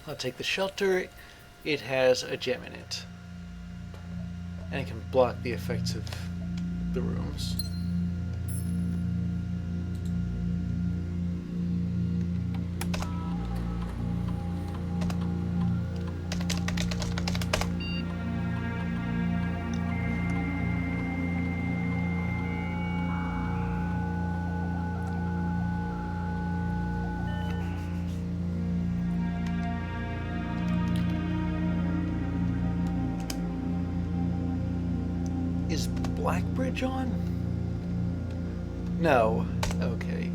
I'll take the shelter. It has a gem in it. And it can block the effects of the rooms. Is Blackbridge on? No. Okay.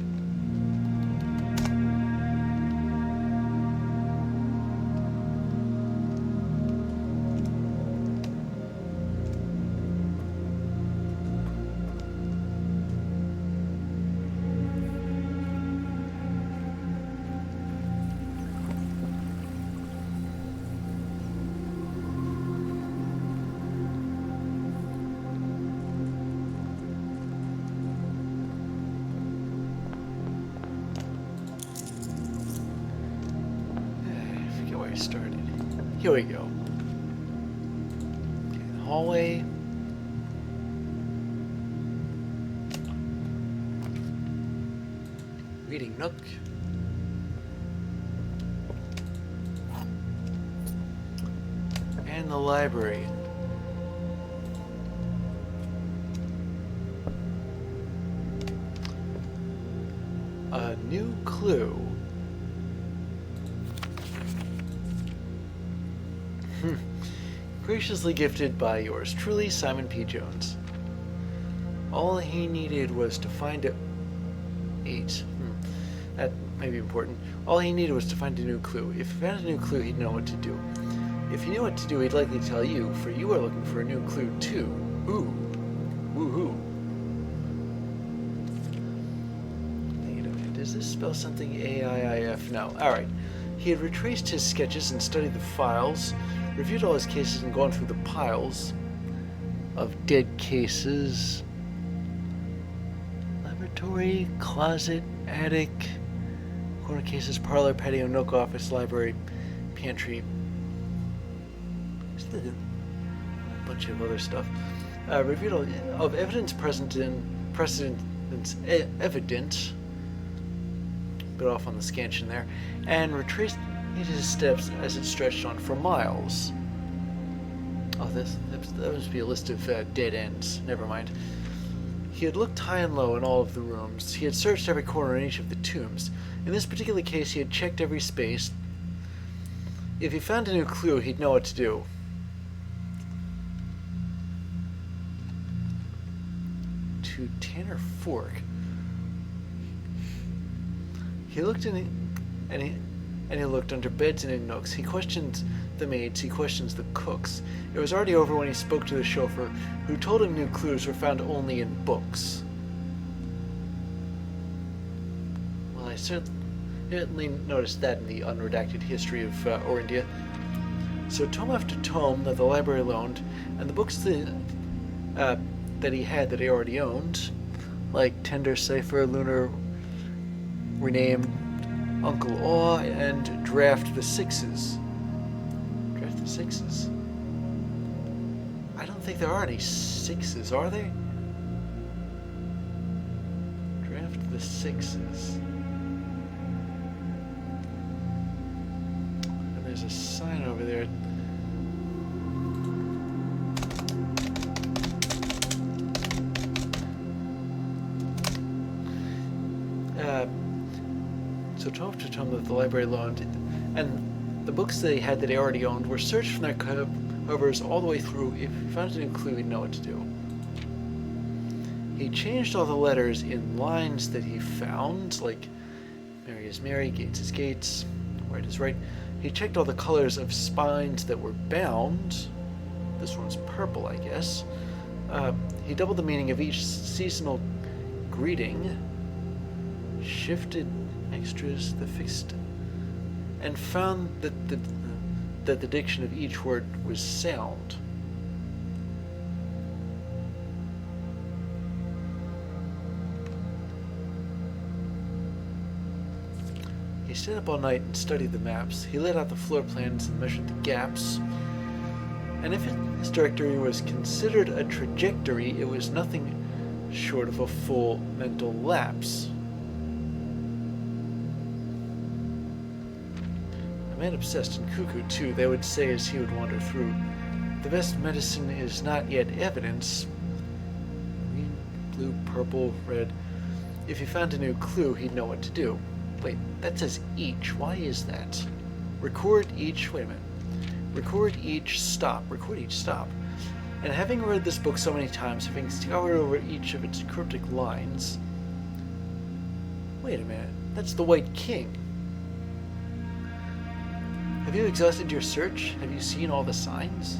Started. Here we go. Okay, the hallway. Reading nook. And the library. A new clue. Graciously gifted by yours truly, Simon P. Jones. All he needed was to find a... 8. That may be important. All he needed was to find a new clue. If he found a new clue, he'd know what to do. If he knew what to do, he'd likely tell you, for you are looking for a new clue too. Ooh. Woohoo. Wait a minute, does this spell something AIIF? No. Alright. He had retraced his sketches and studied the files, reviewed all his cases and gone through the piles of dead cases. Laboratory, closet, attic, corner cases, parlor, patio, nook, office, library, pantry. There's a bunch of other stuff. Reviewed all of evidence evident, bit off on the scansion there, and retraced his steps as it stretched on for miles. Oh, that must be a list of dead ends. Never mind. He had looked high and low in all of the rooms. He had searched every corner in each of the tombs. In this particular case, he had checked every space. If he found a new clue, he'd know what to do. To Tanner Fork. He looked in, and he looked under beds and in nooks. He questioned the maids. He questions the cooks. It was already over when he spoke to the chauffeur, who told him new clues were found only in books. Well, I certainly noticed that in the unredacted history of Orindia. So tome after tome that the library loaned, and the books that he had that he already owned, like Tender Cipher, Lunar Renamed, Uncle Awe, and Draft the Sixes. Draft the Sixes? I don't think there are any sixes, are there? Draft the Sixes. And there's a sign over there. So tome after tome that the library loaned, and the books they had that he already owned were searched from their covers all the way through. If he found a new clue, he'd know what to do. He changed all the letters in lines that he found, like Mary is Mary, Gates is Gates, right is right. He checked all the colors of spines that were bound. This one's purple, I guess. He doubled the meaning of each seasonal greeting, shifted extras, the fixed, and found that the diction of each word was sound. He stayed up all night and studied the maps. He laid out the floor plans and measured the gaps. And if his directory was considered a trajectory, it was nothing short of a full mental lapse. A man obsessed and cuckoo, too, they would say as he would wander through. The best medicine is not yet evidence. Green, blue, purple, red. If he found a new clue, he'd know what to do. Wait, that says each. Why is that? Record each. Wait a minute. Record each stop. Record each stop. And having read this book so many times, having scoured over each of its cryptic lines. Wait a minute. That's the White King. Have you exhausted your search? Have you seen all the signs?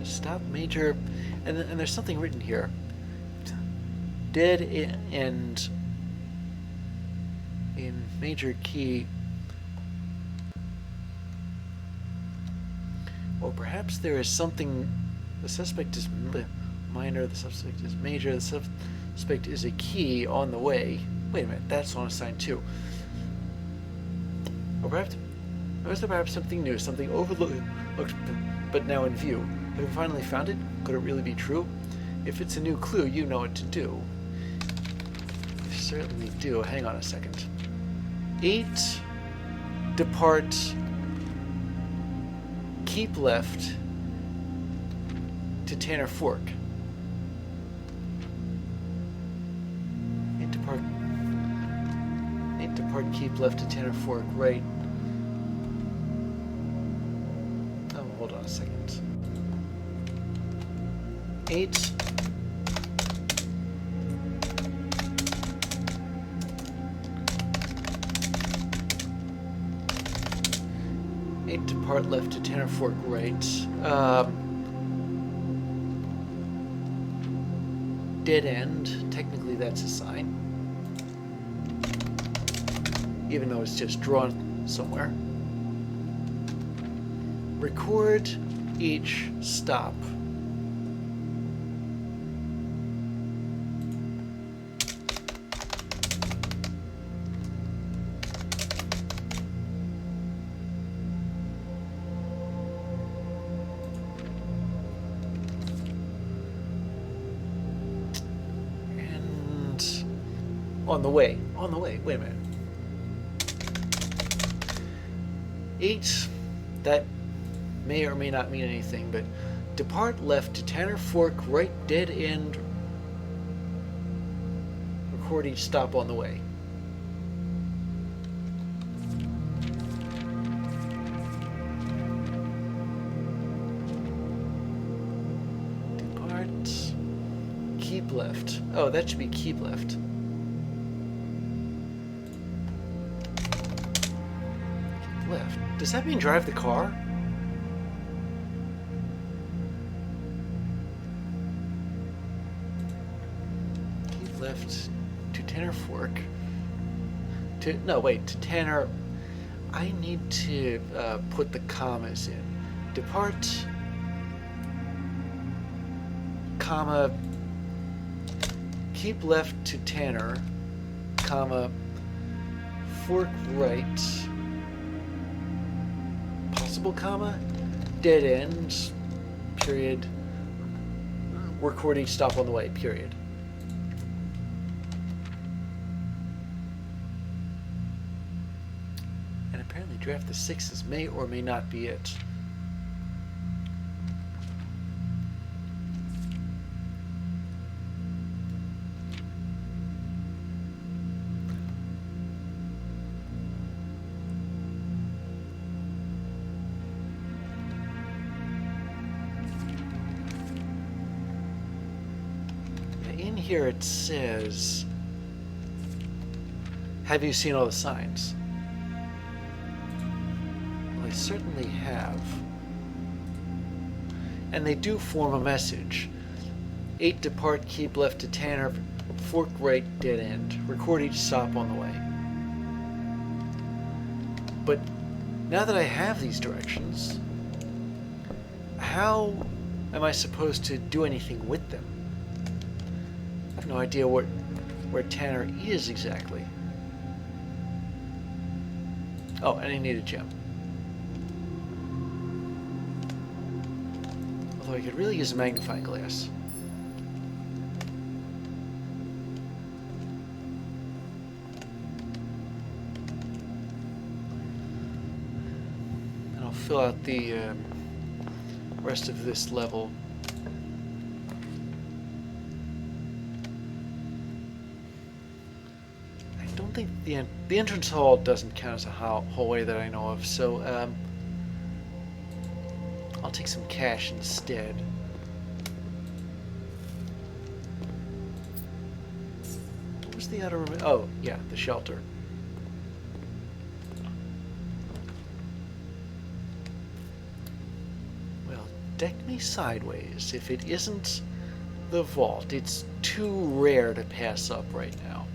Stop, Major. And there's something written here. Dead end in major key. Or perhaps there is something. The suspect is minor, the suspect is major, the suspect is a key on the way. Wait a minute, that's on a sign too. Or perhaps something new, something overlooked but now in view. Have you finally found it? Could it really be true? If it's a new clue, you know what to do. You certainly do. Hang on a second. 8. Depart. Keep left to Tanner Fork. 8 depart. 8 depart. Keep left to Tanner Fork. Right. Oh, hold on a second. 8. Depart left to Tanner Fork right. Dead end. Technically, that's a sign, even though it's just drawn somewhere. Record each stop. On the way, wait a minute. 8, that may or may not mean anything, but depart left to Tanner Fork, right dead end, record each stop on the way. Depart, keep left. Oh, that should be keep left. Left. Does that mean drive the car? Keep left to Tanner Fork. To Tanner. I need to put the commas in. Depart, comma, keep left to Tanner, comma, fork right. Comma, dead end, period, record each stop on the way, period. And apparently draft the 6s may or may not be it. Here it says, have you seen all the signs? Well, I certainly have. And they do form a message. 8 depart, keep left to Tanner, fork right, dead end. Record each stop on the way. But now that I have these directions, how am I supposed to do anything with them? I have no idea where Tanner is exactly. Oh, and I need a gem. Although I could really use a magnifying glass. And I'll fill out the rest of this level. I don't think the entrance hall doesn't count as a hallway that I know of, so I'll take some cash instead. What was the outer room? Oh, yeah, the shelter. Well, deck me sideways. If it isn't the vault, it's too rare to pass up right now.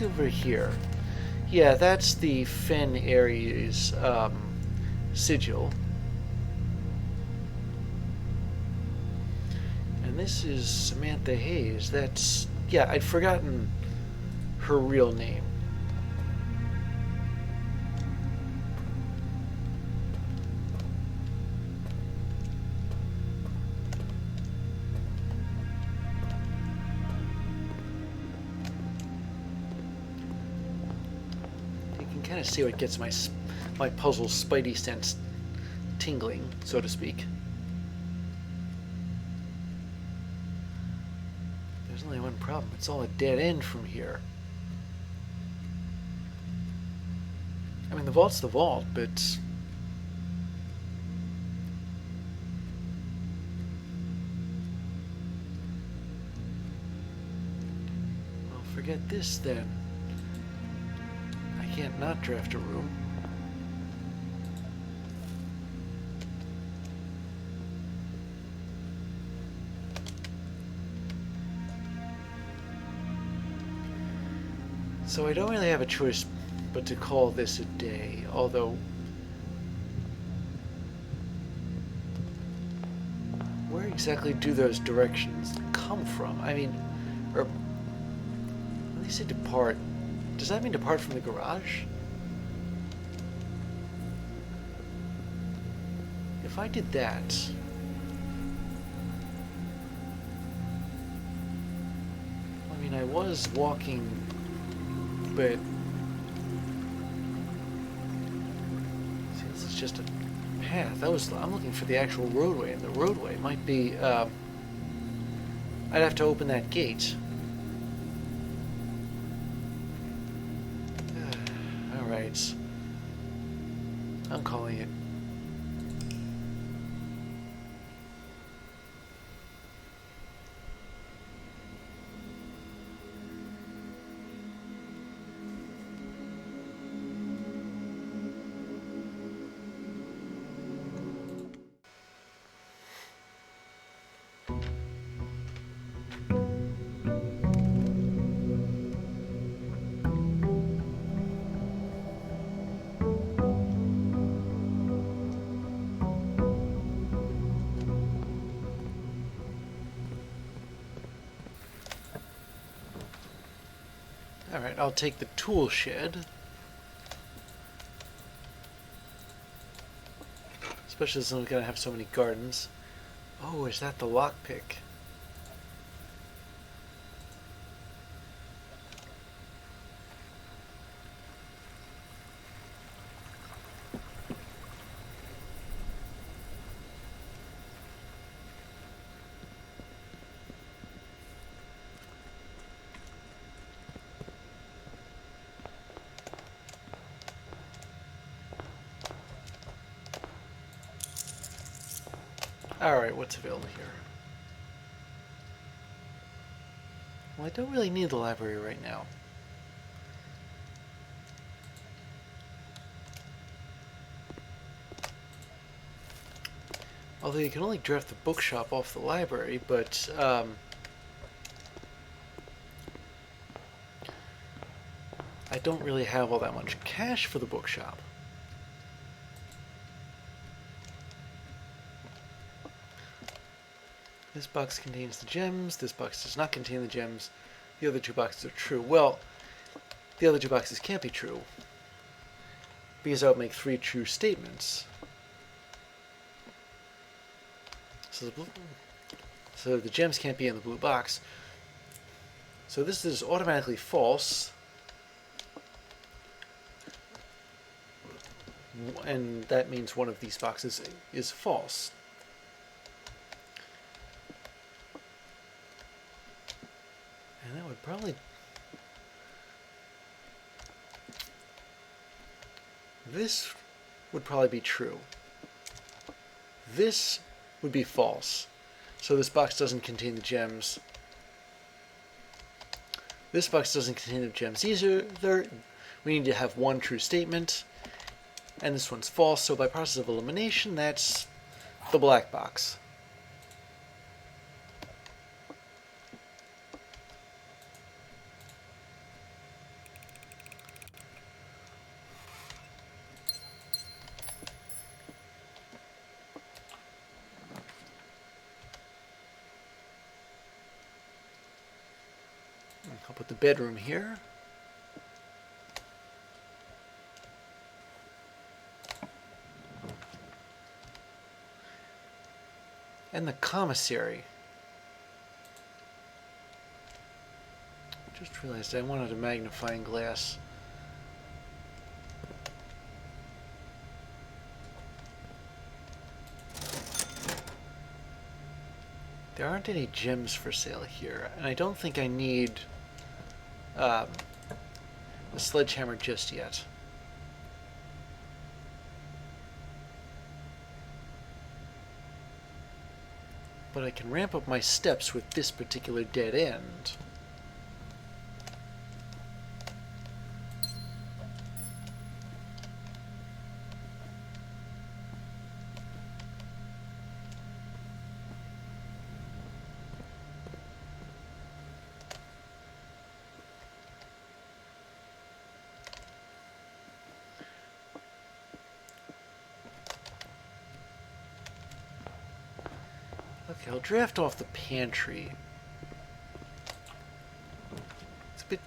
Over here. Yeah, that's the Fen Ares sigil. And this is Samantha Hayes. That's... yeah, I'd forgotten her real name. Kind of see what gets my puzzle spidey sense tingling, so to speak. There's only one problem. It's all a dead end from here. I mean, the vault's the vault, but... well, forget this then. I can't not draft a room. So I don't really have a choice but to call this a day, although... where exactly do those directions come from? I mean, or... when they say depart, does that mean depart from the garage? If I did that... I mean, I was walking, but... see, this is just a path. I'm looking for the actual roadway, and the roadway might be, I'd have to open that gate. Alright. I'm calling it. Alright, I'll take the tool shed. Especially since I'm gonna have so many gardens. Oh, is that the lockpick? Alright, what's available here? Well, I don't really need the library right now. Although you can only draft the bookshop off the library, but I don't really have all that much cash for the bookshop. This box contains the gems, this box does not contain the gems. The other two boxes are true. Well, the other two boxes can't be true, because I would make 3 true statements. So the gems can't be in the blue box. So this is automatically false. And that means one of these boxes is false. And that would probably... This would probably be true. This would be false. So this box doesn't contain the gems. This box doesn't contain the gems either. We need to have 1 true statement. And this one's false, so by process of elimination, that's the black box. I'll put the bedroom here. And the commissary. Just realized I wanted a magnifying glass. There aren't any gems for sale here, and I don't think I need a sledgehammer just yet. But I can ramp up my steps with this particular dead end. Okay, I'll draft off the pantry. It's a bit,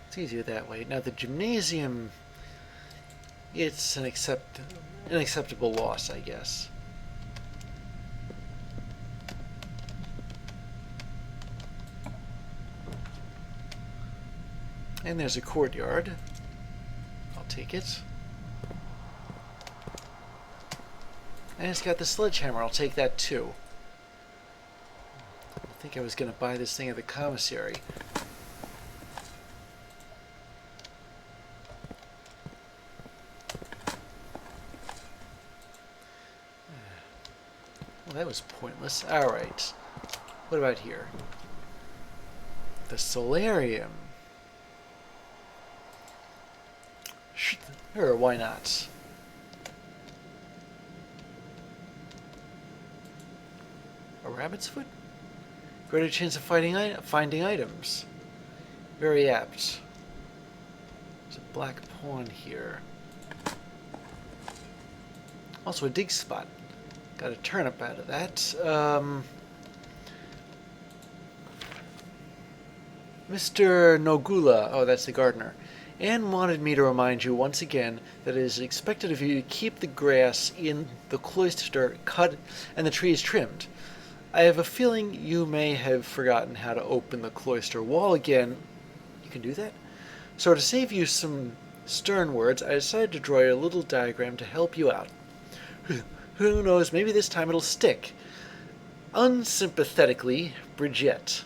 it's easier that way. Now the gymnasium, it's an acceptable loss, I guess. And there's a courtyard. I'll take it. And it's got the sledgehammer. I'll take that too. I think I was going to buy this thing at the commissary. Well, that was pointless. Alright. What about here? The solarium. Sure, why not? A rabbit's foot? Greater chance of finding items. Very apt. There's a black pawn here. Also a dig spot. Got a turnip out of that. Mr. Nogula. Oh, that's the gardener. Anne wanted me to remind you once again that it is expected of you to keep the grass in the cloister cut and the trees trimmed. I have a feeling you may have forgotten how to open the cloister wall again. You can do that? So to save you some stern words, I decided to draw you a little diagram to help you out. Who knows, maybe this time it'll stick. Unsympathetically, Bridget.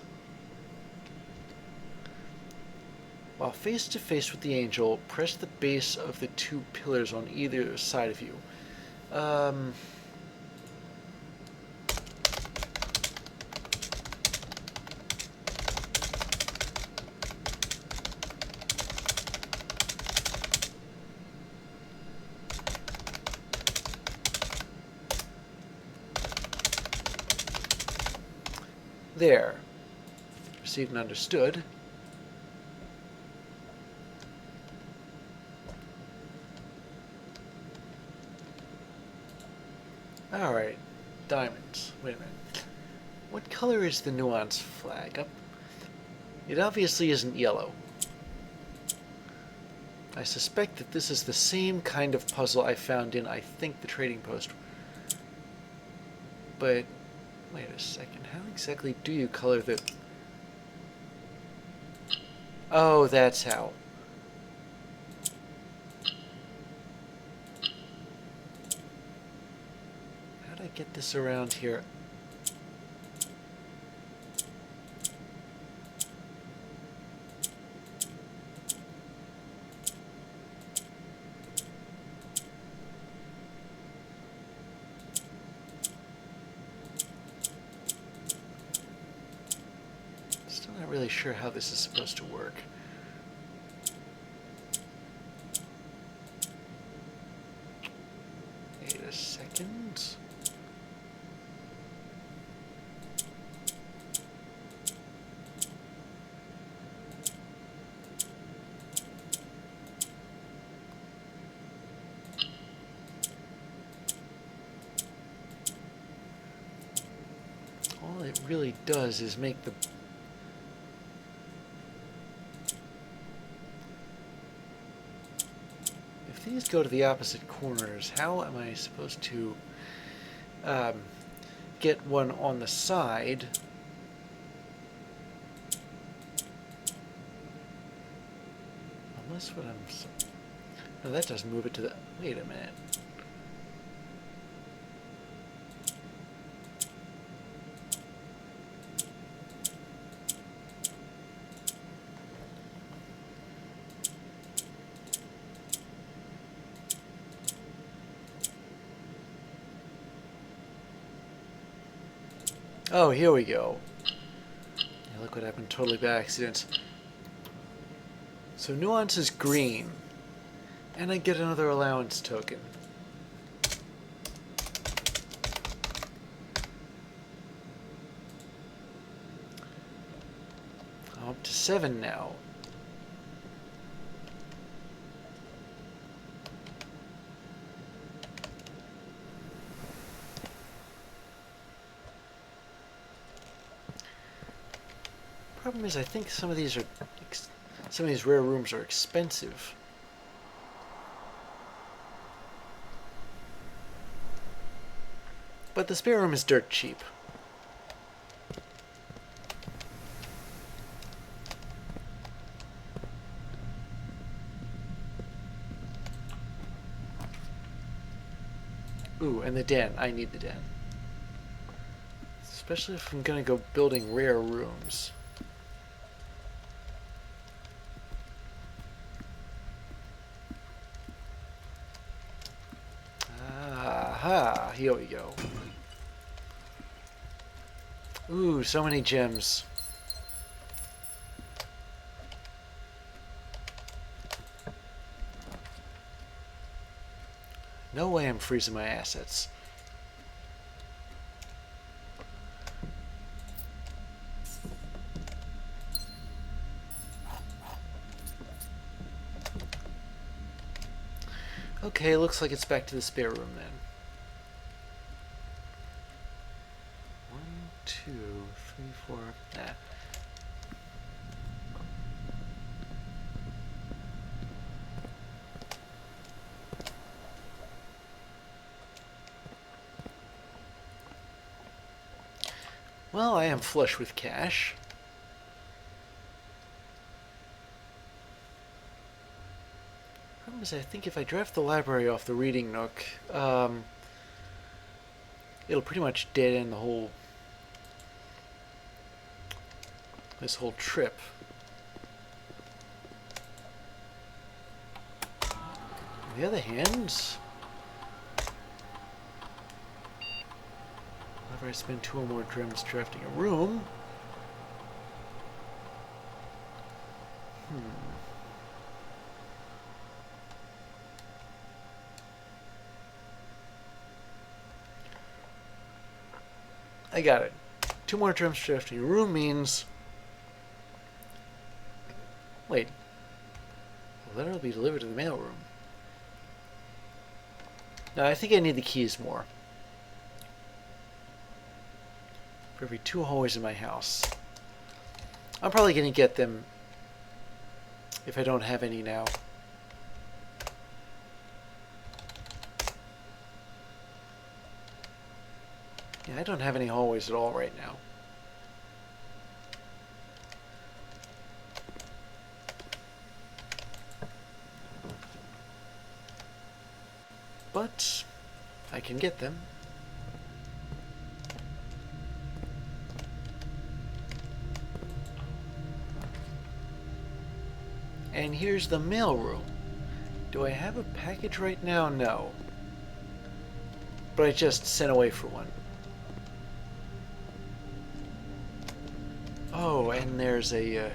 While face to face with the angel, press the base of the 2 pillars on either side of you. There. Received and understood. Alright. Diamonds. Wait a minute. What color is the Nuance flag? Up. It obviously isn't yellow. I suspect that this is the same kind of puzzle I found in, I think, the Trading Post. But, wait a second. How exactly do you color the... Oh, that's how. How'd I get this around here? Still not really sure how this is supposed to work. Wait a second. All it really does is make the... If these go to the opposite corners, how am I supposed to get one on the side? Unless what I'm... No, that doesn't move it to the... Wait a minute. Oh, here we go. Yeah, look what happened totally by accident. So Nuance is green. And I get another allowance token. I'm up to 7 now. Problem is, I think some of these rare rooms are expensive. But the spare room is dirt cheap. Ooh, and the den. I need the den. Especially if I'm gonna go building rare rooms. Aha, here we go. Ooh, so many gems. No way I'm freezing my assets. Okay, looks like it's back to the spare room then. 1, 2, 3, 4. Nah. Well, I am flush with cash. Problem is, I think if I draft the library off the reading nook, it'll pretty much dead end this whole trip. On the other hand, whenever I spend 2 or more dreams drafting a room, I got it. 2 more trips to your room means... Wait. The letter will be delivered to the mailroom. No, I think I need the keys more. For every 2 hallways in my house. I'm probably going to get them if I don't have any now. Yeah, I don't have any hallways at all right now. But I can get them. And here's the mailroom. Do I have a package right now? No. But I just sent away for one. Oh, and there's a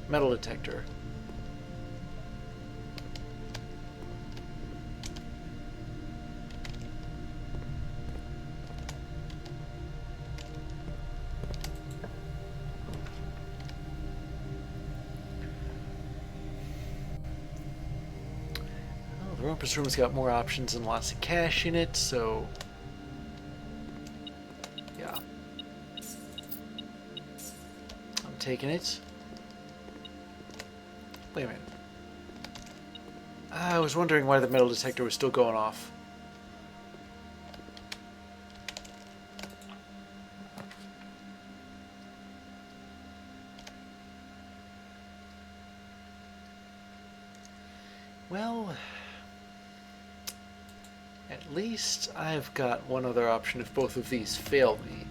metal detector. The Rumpus Room's got more options and lots of cash in it, so... yeah. I'm taking it. Wait a minute. I was wondering why the metal detector was still going off. Well... at least I've got one other option if both of these fail me.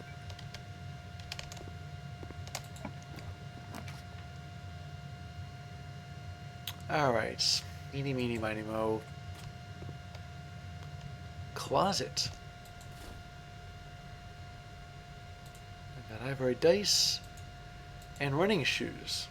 Alright. Eeny, meeny, miny, mo. Closet. I've got ivory dice and running shoes.